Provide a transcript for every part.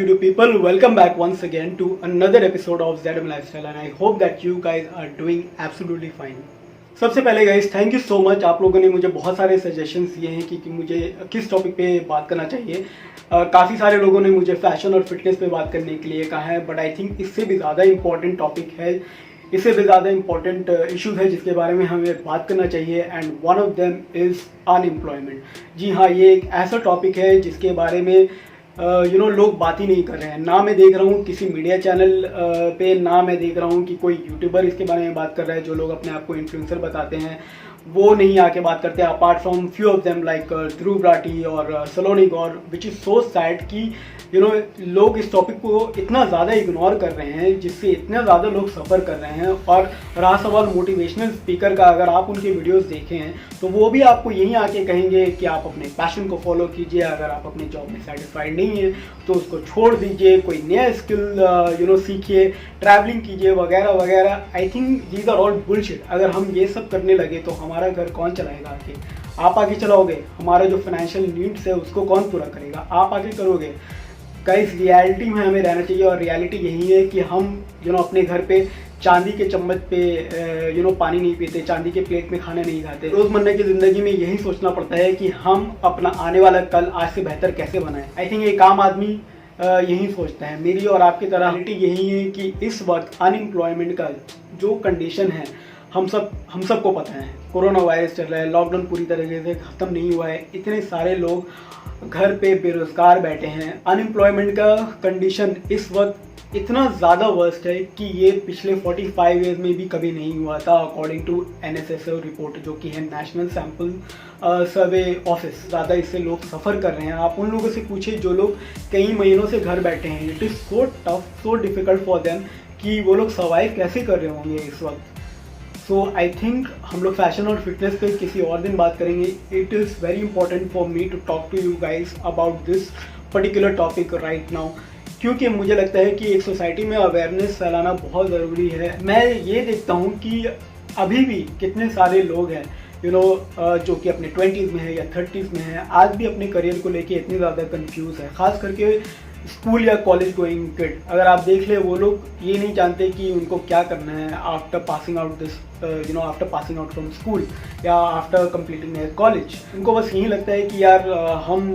YouTube people, welcome back once again to another episode of ZM Lifestyle and I hope that you guys are doing absolutely fine. सबसे पहले guys thank you so much. आप लोगों ने मुझे बहुत सारे suggestions दिए हैं कि मुझे किस टॉपिक पे बात करना चाहिए। काफ़ी सारे लोगों ने मुझे फैशन और फिटनेस पे बात करने के लिए कहा है, बट आई थिंक इससे भी ज़्यादा इम्पॉर्टेंट टॉपिक है, इससे भी ज़्यादा इम्पॉर्टेंट इश्यूज है जिसके बारे में हमें बात करना चाहिए and one of them is unemployment. जी हाँ, ये एक ऐसा टॉपिक है जिसके बारे में लोग बात ही नहीं कर रहे हैं। ना मैं देख रहा हूँ किसी मीडिया चैनल पे, ना मैं देख रहा हूँ कि कोई यूट्यूबर इसके बारे में बात कर रहा है। जो लोग अपने आप को इन्फ्लुएंसर बताते हैं वो नहीं आके बात करते, apart from few of them like Dhruv Rathee और सलोनी गौर, विच इज़ सो सैड कि लोग इस टॉपिक को इतना ज़्यादा इग्नोर कर रहे हैं जिससे इतने ज़्यादा लोग सफ़र कर रहे हैं। और रहा सवाल मोटिवेशनल स्पीकर का, अगर आप उनके वीडियोस देखें हैं तो वो भी आपको यहीं आके कहेंगे कि आप अपने पैशन को फॉलो कीजिए, अगर आप अपने जॉब में सेटिस्फाइड नहीं है तो उसको छोड़ दीजिए, कोई नया स्किल सीखिए, ट्रैवलिंग कीजिए वगैरह वगैरह। I think these are all bullshit. अगर हम ये सब करने लगे तो हमारा घर कौन चलाएगा आगे? आप आगे चलाओगे? हमारा जो फाइनेंशियल नीड्स है उसको कौन पूरा करेगा? आप आगे करोगे? गाइस रियलिटी में हमें रहना चाहिए और रियलिटी यही है कि हम अपने घर पे चांदी के चम्मच पे पानी नहीं पीते, चांदी के प्लेट में खाना नहीं खाते। रोज़मर्रा की ज़िंदगी में यही सोचना पड़ता है कि हम अपना आने वाला कल आज से बेहतर कैसे बनाएं। आई थिंक एक आम आदमी यही सोचता है। मेरी और आपकी तरह रियलिटी यही है कि इस वक्त अनएम्प्लॉयमेंट का जो कंडीशन है हम सबको पता है। कोरोना वायरस चल रहा है, लॉकडाउन पूरी तरीके से ख़त्म नहीं हुआ है, इतने सारे लोग घर पे बेरोज़गार बैठे हैं। अनएम्प्लॉयमेंट का कंडीशन इस वक्त इतना ज़्यादा वर्स्ट है कि ये पिछले 45 ईयर्स में भी कभी नहीं हुआ था, अकॉर्डिंग टू NSSO रिपोर्ट, जो कि है नेशनल सैम्पल सर्वे ऑफिस। ज़्यादा इससे लोग सफ़र कर रहे हैं। आप उन लोगों से पूछिए जो लोग कई महीनों से घर बैठे हैं। It is so tough, so difficult for them कि वो लोग सर्वाइव कैसे कर रहे होंगे इस वक्त। सो आई थिंक हम लोग फैशन और फिटनेस पे किसी और दिन बात करेंगे। It is very important for me to talk to you guys about this particular topic right now, क्योंकि मुझे लगता है कि एक सोसाइटी में अवेयरनेस फैलाना बहुत ज़रूरी है। मैं ये देखता हूँ कि अभी भी कितने सारे लोग हैं जो कि अपने 20s में है या 30s में है, आज भी अपने करियर को लेके इतनी ज़्यादा कंफ्यूज है। ख़ास करके स्कूल या कॉलेज गोइंग किड, अगर आप देख ले वो लोग ये नहीं जानते कि उनको क्या करना है after passing out this after passing out from school या आफ्टर कंप्लीटिंग देयर कॉलेज। उनको बस यही लगता है कि यार हम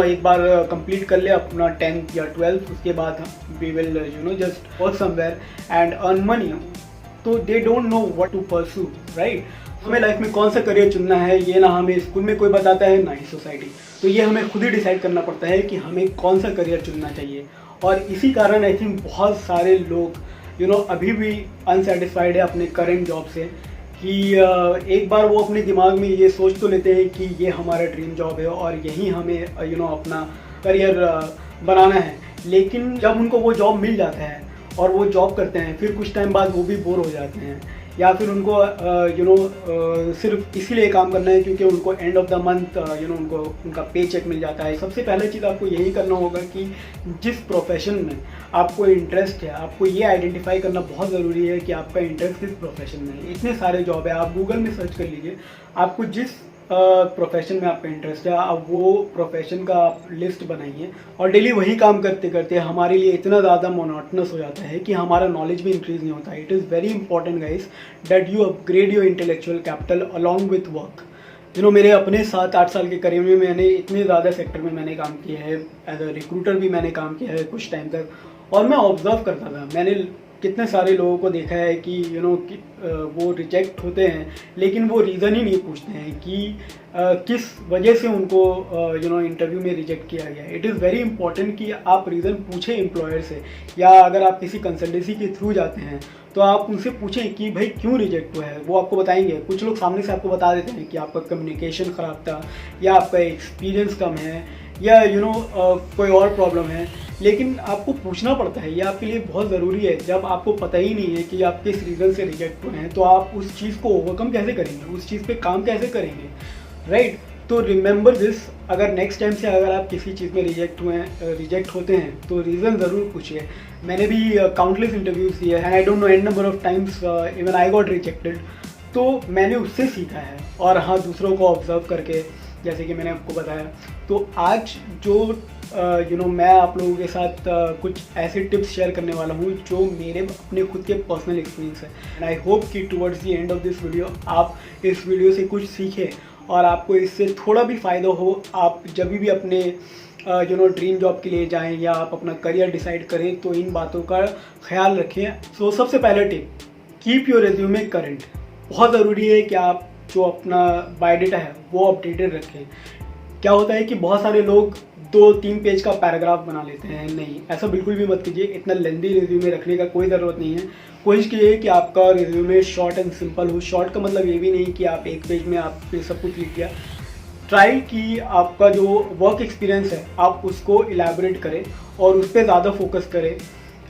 एक बार कंप्लीट कर ले अपना 10th या 12th, उसके बाद we will just work somewhere and earn money. तो they don't know what to pursue, right. हमें लाइफ में कौन सा करियर चुनना है ये ना हमें स्कूल में कोई बताता है ना ही सोसाइटी। तो ये हमें खुद ही डिसाइड करना पड़ता है कि हमें कौन सा करियर चुनना चाहिए। और इसी कारण आई थिंक बहुत सारे लोग अभी भी अनसेटिस्फाइड है अपने करंट जॉब से कि एक बार वो अपने दिमाग में ये सोच तो लेते हैं कि ये हमारा ड्रीम जॉब है और यही हमें अपना करियर बनाना है। लेकिन जब उनको वो जॉब मिल जाता है और वो जॉब करते हैं, फिर कुछ टाइम बाद वो भी बोर हो जाते हैं, या फिर उनको सिर्फ इसीलिए काम करना है क्योंकि उनको एंड ऑफ द मंथ उनको उनका पे चेक मिल जाता है। सबसे पहले चीज़ आपको यही करना होगा कि जिस प्रोफेशन में आपको इंटरेस्ट है, आपको ये आइडेंटिफाई करना बहुत ज़रूरी है कि आपका इंटरेस्ट किस प्रोफेशन में है। इतने सारे जॉब है, आप गूगल में सर्च कर लीजिए, आपको जिस प्रोफेशन में आपका इंटरेस्ट है आप वो प्रोफेशन का आप लिस्ट बनाइए और डेली वही काम करते करते हमारे लिए इतना ज़्यादा मोनोटनस हो जाता है कि हमारा नॉलेज भी इंक्रीज नहीं होता है। It is very important guys that you upgrade your intellectual capital along with work. मेरे अपने 7-8 साल के करियर में मैंने इतने ज़्यादा सेक्टर में मैंने काम किया है, एज अ रिक्रूटर भी मैंने काम किया है कुछ टाइम तक, और मैं ऑब्जर्व करता था। मैंने कितने सारे लोगों को देखा है कि वो रिजेक्ट होते हैं लेकिन वो रीज़न ही नहीं पूछते हैं कि किस वजह से उनको इंटरव्यू में रिजेक्ट किया गया। इट इज़ वेरी इंपॉर्टेंट कि आप रीज़न पूछें एम्प्लॉयर से, या अगर आप किसी कंसल्टेंसी के थ्रू जाते हैं तो आप उनसे पूछें कि भाई क्यों रिजेक्ट हुआ है। वो आपको बताएंगे। कुछ लोग सामने से आपको बता देते हैं कि आपका कम्युनिकेशन ख़राब था या आपका एक्सपीरियंस कम है या कोई और प्रॉब्लम है, लेकिन आपको पूछना पड़ता है। ये आपके लिए बहुत ज़रूरी है। जब आपको पता ही नहीं है कि आप किस रीज़न से रिजेक्ट हुए हैं तो आप उस चीज़ को ओवरकम कैसे करेंगे, उस चीज़ पे काम कैसे करेंगे, राइट। तो रिमेंबर दिस, अगर नेक्स्ट टाइम से अगर आप किसी चीज़ में रिजेक्ट होते हैं तो रीज़न ज़रूर पूछिए। मैंने भी काउंटलेस इंटरव्यूज़ दिए हैं, I don't know an number of times even I got rejected. तो मैंने उससे सीखा है और हाँ, दूसरों को ऑब्जर्व करके, जैसे कि मैंने आपको बताया। तो आज जो मैं आप लोगों के साथ कुछ ऐसे टिप्स शेयर करने वाला हूँ जो मेरे अपने खुद के पर्सनल एक्सपीरियंस है। एंड आई होप कि towards the end of this video आप इस वीडियो से कुछ सीखें और आपको इससे थोड़ा भी फ़ायदा हो। आप जब भी अपने ड्रीम जॉब के लिए जाएं या आप अपना करियर डिसाइड करें तो इन बातों का ख्याल रखें। सो सबसे पहला tip, keep your resume current. बहुत ज़रूरी है कि आप जो अपना बायोडाटा है वो अपडेटेड रखें। क्या होता है कि बहुत सारे लोग 2-3 पेज का पैराग्राफ बना लेते हैं। नहीं, ऐसा बिल्कुल भी मत कीजिए। इतना लेंदी रिज्यूमे रखने का कोई ज़रूरत नहीं है। कोशिश कीजिए कि आपका रिज्यूमे शॉर्ट एंड सिंपल हो। शॉर्ट का मतलब ये भी नहीं कि आप एक पेज में आप सब कुछ लिख दिया। ट्राई कि आपका जो वर्क एक्सपीरियंस है आप उसको इलेबोरेट करें और उस पर ज़्यादा फोकस करें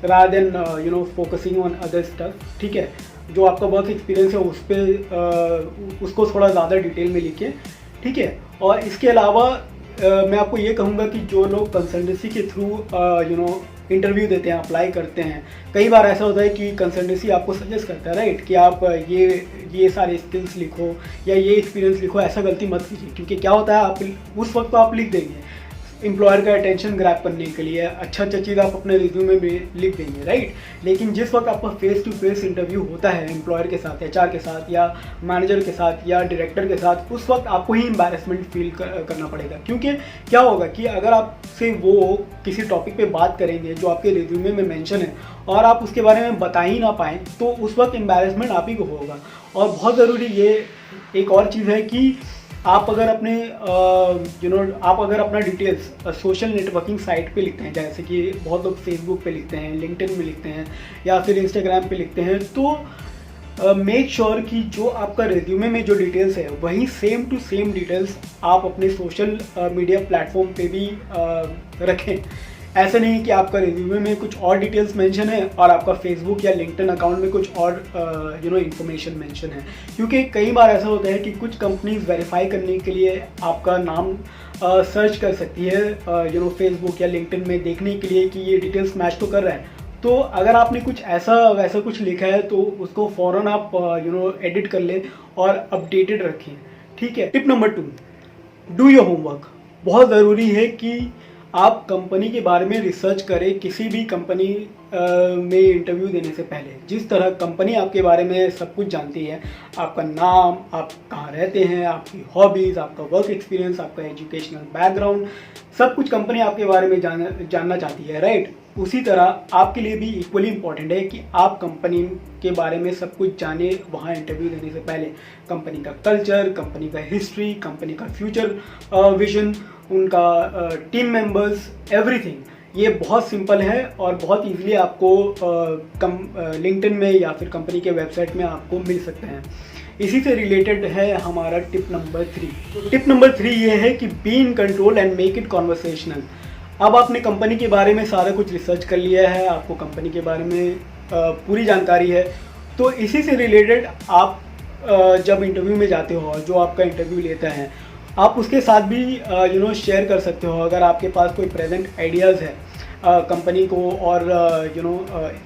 rather than focusing on other stuff. ठीक है, जो आपका वर्क एक्सपीरियंस है उस पर उसको थोड़ा ज़्यादा डिटेल में लिखें। ठीक है, और इसके अलावा मैं आपको ये कहूँगा कि जो लोग कंसल्टेंसी के थ्रू इंटरव्यू देते हैं, अप्लाई करते हैं, कई बार ऐसा होता है कि कंसल्टेंसी आपको सजेस्ट करता है राइट कि आप ये सारे स्किल्स लिखो या ये एक्सपीरियंस लिखो। ऐसा गलती मत कीजिए, क्योंकि क्या होता है आप उस वक्त तो आप लिख देंगे एम्प्लॉयर का अटेंशन ग्रैब करने के लिए, अच्छा चीज़ आप अपने रिज्यूमे में लिख देंगे राइट। लेकिन जिस वक्त आपका फेस टू फेस इंटरव्यू होता है एम्प्लॉयर के साथ, एचआर के साथ या मैनेजर के साथ या डायरेक्टर के साथ, उस वक्त आपको ही एम्बैरेसमेंट फील करना पड़ेगा। क्योंकि क्या होगा कि अगर आपसे वो किसी टॉपिक पे बात करेंगे जो आपके रिज्यूमे में मेंशन है और आप उसके बारे में बता ही ना पाएँ तो उस वक्त एम्बैरेसमेंट आप ही को होगा। और बहुत ज़रूरी ये एक और चीज़ है कि आप अगर अपने आप अगर अपना डिटेल्स सोशल नेटवर्किंग साइट पे लिखते हैं, जैसे कि बहुत लोग फेसबुक पे लिखते हैं, लिंक्डइन में लिखते हैं या फिर इंस्टाग्राम पे लिखते हैं, तो मेक श्योर कि जो आपका रिज्यूमे में जो डिटेल्स है वही सेम टू सेम डिटेल्स आप अपने सोशल मीडिया प्लेटफॉर्म पे भी रखें। ऐसा नहीं कि आपका रिज्यूमे में कुछ और डिटेल्स मेंशन है और आपका फेसबुक या लिंक्डइन अकाउंट में कुछ और इन्फॉर्मेशन मेंशन है। क्योंकि कई बार ऐसा होता है कि कुछ कंपनीज वेरीफाई करने के लिए आपका नाम सर्च कर सकती है फेसबुक या लिंक्डइन में, देखने के लिए कि ये डिटेल्स मैच तो कर रहा है। तो अगर आपने कुछ वैसा कुछ लिखा है तो उसको फ़ौरन आप एडिट कर लें और अपडेटेड रखें। ठीक है। Tip number 2, do your homework. बहुत ज़रूरी है कि आप कंपनी के बारे में रिसर्च करें किसी भी कंपनी में इंटरव्यू देने से पहले। जिस तरह कंपनी आपके बारे में सब कुछ जानती है, आपका नाम, आप कहाँ रहते हैं, आपकी हॉबीज़, आपका वर्क एक्सपीरियंस, आपका एजुकेशनल बैकग्राउंड, सब कुछ कंपनी आपके बारे में जानना चाहती है राइट। उसी तरह आपके लिए भी इक्वली इम्पॉर्टेंट है कि आप कंपनी के बारे में सब कुछ जाने वहाँ इंटरव्यू देने से पहले। कंपनी का कल्चर, कंपनी का हिस्ट्री, कंपनी का फ्यूचर विजन, उनका टीम मेंबर्स, एवरीथिंग। ये बहुत सिंपल है और बहुत इजीली आपको लिंक्डइन में या फिर कंपनी के वेबसाइट में आपको मिल सकते हैं। इसी से रिलेटेड है हमारा टिप नंबर 3। टिप नंबर 3 ये है कि be in control and make it conversational. अब आपने कंपनी के बारे में सारा कुछ रिसर्च कर लिया है, आपको कंपनी के बारे में पूरी जानकारी है, तो इसी से रिलेटेड आप जब इंटरव्यू में जाते हो, जो आपका इंटरव्यू लेता है, आप उसके साथ भी शेयर कर सकते हो अगर आपके पास कोई प्रेजेंट आइडियाज़ है कंपनी को और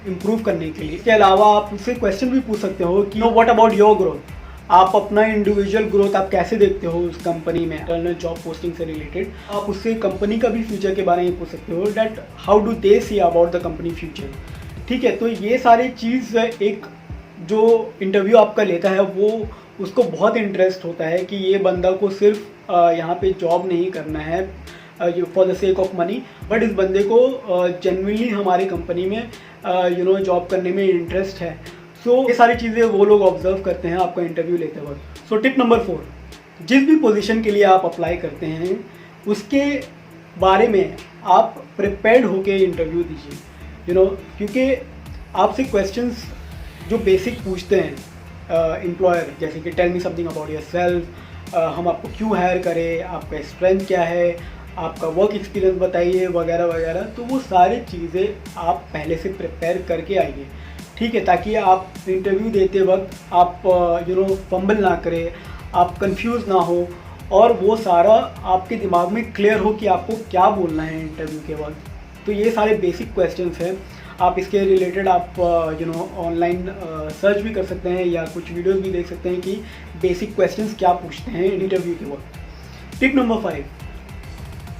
इम्प्रूव करने के लिए। इसके अलावा आप उससे क्वेश्चन भी पूछ सकते हो कि व्हाट अबाउट योर ग्रोथ। आप अपना इंडिविजुअल ग्रोथ आप कैसे देखते हो उस कंपनी में, इंटरनल जॉब पोस्टिंग से रिलेटेड। आप उससे कंपनी का भी फ्यूचर के बारे में पूछ सकते हो, that how do they see about the company future. ठीक है, तो ये सारी चीज़ एक जो इंटरव्यू आपका लेता है वो उसको बहुत इंटरेस्ट होता है कि ये बंदा को सिर्फ यहाँ पे जॉब नहीं करना है for the sake of money, but इस बंदे को जेन्युइनली हमारी कंपनी में जॉब करने में इंटरेस्ट है। सो ये सारी चीज़ें वो लोग ऑब्जर्व करते हैं आपका इंटरव्यू लेते वक्त। सो टिप नंबर 4, जिस भी पोजीशन के लिए आप अप्लाई करते हैं उसके बारे में आप प्रिपेयर्ड होके इंटरव्यू दीजिए। क्योंकि आपसे क्वेश्चंस जो बेसिक पूछते हैं एम्प्लॉयर, जैसे कि tell me something about yourself, हम आपको क्यों हायर करें, आपका स्ट्रेंथ क्या है, आपका वर्क एक्सपीरियंस बताइए, वगैरह वगैरह। तो वो सारी चीज़ें आप पहले से प्रिपेयर करके आइए। ठीक है, ताकि आप इंटरव्यू देते वक्त आप फंबल ना करें, आप कंफ्यूज ना हो और वो सारा आपके दिमाग में क्लियर हो कि आपको क्या बोलना है इंटरव्यू के वक्त। तो ये सारे बेसिक क्वेश्चंस हैं। आप इसके रिलेटेड आप ऑनलाइन सर्च भी कर सकते हैं या कुछ वीडियोस भी देख सकते हैं कि बेसिक क्वेश्चंस क्या पूछते हैं इंटरव्यू के वक्त। टिप नंबर 5,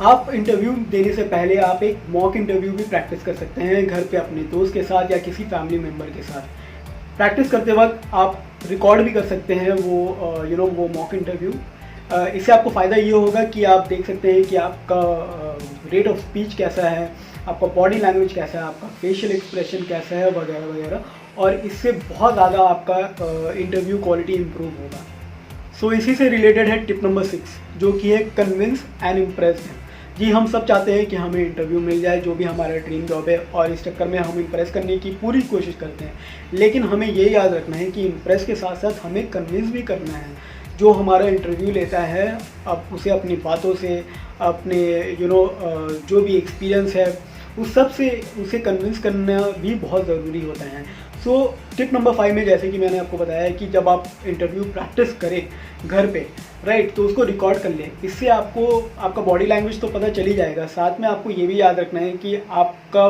आप इंटरव्यू देने से पहले आप एक मॉक इंटरव्यू भी प्रैक्टिस कर सकते हैं घर पे अपने दोस्त के साथ या किसी फैमिली मेम्बर के साथ। प्रैक्टिस करते वक्त आप रिकॉर्ड भी कर सकते हैं वो मॉक इंटरव्यू। इससे आपको फ़ायदा ये होगा कि आप देख सकते हैं कि आपका रेट ऑफ स्पीच कैसा है, आपका बॉडी लैंग्वेज कैसा है, आपका फेशियल एक्सप्रेशन कैसा है, वगैरह वगैरह, और इससे बहुत ज़्यादा आपका इंटरव्यू क्वालिटी इम्प्रूव होगा। सो इसी से रिलेटेड है टिप नंबर 6, जो कि है कन्विंस एंड इम्प्रेस। जी, हम सब चाहते हैं कि हमें इंटरव्यू मिल जाए, जो भी हमारा ड्रीम जॉब है, और इस चक्कर में हम इम्प्रेस करने की पूरी कोशिश करते हैं। लेकिन हमें ये याद रखना है कि इम्प्रेस के साथ साथ हमें कन्विंस भी करना है। जो हमारा इंटरव्यू लेता है, अब उसे अपनी बातों से, अपने जो भी एक्सपीरियंस है उस सब से उसे कन्विंस करना भी बहुत ज़रूरी होता है। सो टिप नंबर 5 में, जैसे कि मैंने आपको बताया है कि जब आप इंटरव्यू प्रैक्टिस करें घर पे, राइट, तो उसको रिकॉर्ड कर लें। इससे आपको आपका बॉडी लैंग्वेज तो पता चल ही जाएगा, साथ में आपको ये भी याद रखना है कि आपका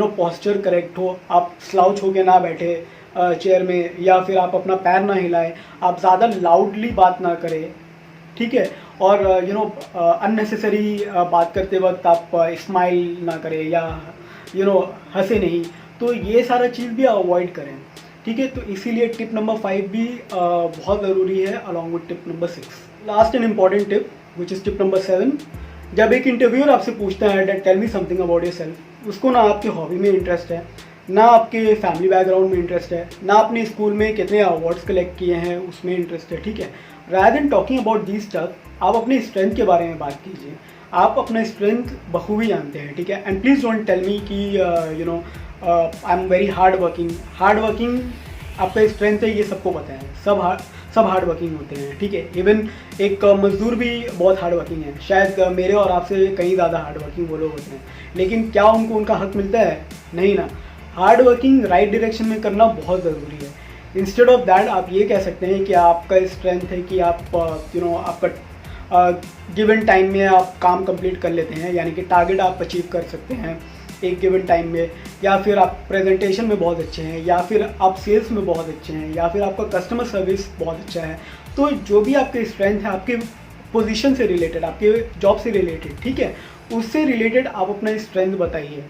पोस्चर करेक्ट हो, आप स्लाउच होके ना बैठे चेयर में, या फिर आप अपना पैर ना हिलाएं, आप ज़्यादा लाउडली बात ना करें, ठीक है। और अननेसेसरी बात करते वक्त आप स्माइल ना करें या हंसे नहीं, तो ये सारा चीज़ भी अवॉइड करें, ठीक है। तो इसीलिए टिप नंबर 5 भी बहुत ज़रूरी है along with tip number 6। Last and important tip which is tip number 7। जब एक इंटरव्यूअर आपसे पूछता है that tell me something about yourself, उसको ना आपके हॉबी में इंटरेस्ट है, ना आपके फैमिली बैकग्राउंड में इंटरेस्ट है, ना आपने स्कूल में कितने अवार्ड्स कलेक्ट किए हैं उसमें इंटरेस्ट है, ठीक है। Rather than talking about this stuff, आप अपने स्ट्रेंथ के बारे में बात कीजिए। आप अपना स्ट्रेंथ बखूबी जानते हैं, ठीक है। And please don't tell me कि I am very hard working आपका स्ट्रेंथ है, ये सबको पता है, सब हार्ड वर्किंग होते हैं, ठीक है। इवन एक मजदूर भी बहुत हार्ड वर्किंग है, शायद मेरे और आपसे कहीं ज़्यादा हार्ड वर्किंग वो लोग होते हैं, लेकिन क्या उनको उनका हक मिलता है? नहीं ना। हार्ड वर्किंग राइट डायरेक्शन में करना बहुत ज़रूरी है। इंस्टेड ऑफ दैट आप ये कह सकते हैं कि आपका स्ट्रेंथ है कि आप आपका गिवन टाइम में आप काम कंप्लीट कर लेते हैं, यानी कि टारगेट आप अचीव कर सकते हैं एक गिवन टाइम में, या फिर आप प्रेजेंटेशन में बहुत अच्छे हैं, या फिर आप सेल्स में बहुत अच्छे हैं, या फिर आपका कस्टमर सर्विस बहुत अच्छा है। तो जो भी आपके स्ट्रेंथ है, आपके पोजीशन से रिलेटेड, आपके जॉब से रिलेटेड, ठीक है, उससे रिलेटेड आप अपना स्ट्रेंथ बताइए,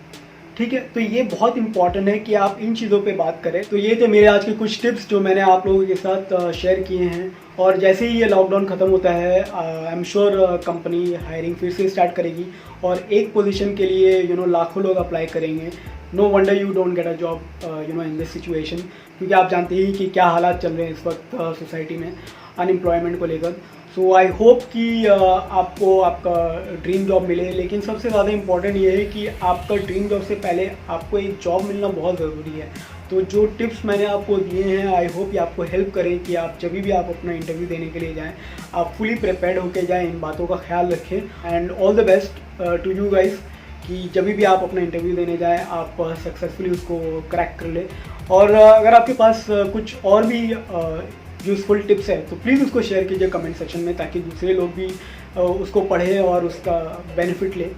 ठीक है। तो ये बहुत इंपॉर्टेंट है कि आप इन चीज़ों पे बात करें। तो ये थे मेरे आज के कुछ टिप्स जो मैंने आप लोगों के साथ शेयर किए हैं। और जैसे ही ये लॉकडाउन ख़त्म होता है, I am sure company hiring फिर से स्टार्ट करेगी, और एक पोजीशन के लिए लाखों लोग अप्लाई करेंगे। No wonder you don't get a job in this situation, क्योंकि आप जानते ही कि क्या हालात चल रहे हैं इस वक्त सोसाइटी में अनएम्प्लॉयमेंट को लेकर। सो आई होप कि आपको आपका ड्रीम जॉब मिले, लेकिन सबसे ज़्यादा इम्पॉर्टेंट ये है कि आपका ड्रीम जॉब से पहले आपको एक जॉब मिलना बहुत ज़रूरी है। तो जो टिप्स मैंने आपको दिए हैं, आई होप ये आपको हेल्प करें कि आप जब भी आप अपना इंटरव्यू देने के लिए जाएं, आप फुली प्रिपेयर्ड होकर जाएं, इन बातों का ख्याल रखें। And all the best to you guys कि जब भी आप अपना इंटरव्यू देने जाएं, आप सक्सेसफुली उसको क्रैक कर लें। और अगर आपके पास कुछ और भी यूज़फुल टिप्स है तो प्लीज़ उसको शेयर कीजिए कमेंट सेक्शन में, ताकि दूसरे लोग भी उसको पढ़ें और उसका बेनिफिट लें।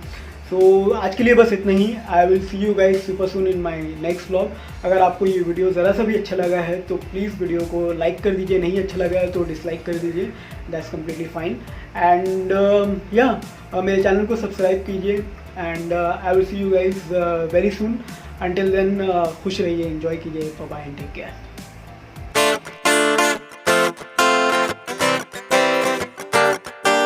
सो आज के लिए बस इतना ही। I will see you guys super soon in my next vlog. अगर आपको ये वीडियो ज़रा सा भी अच्छा लगा है तो प्लीज़ वीडियो को लाइक कर दीजिए, नहीं अच्छा लगा है तो डिसलाइक कर दीजिए, दैट्स कम्प्लीटली फाइन। एंड मेरे चैनल को सब्सक्राइब कीजिए, and I will see you guys very soon. Until then खुश रहिए, एंजॉय कीजिए, बाय एंड टेक केयर।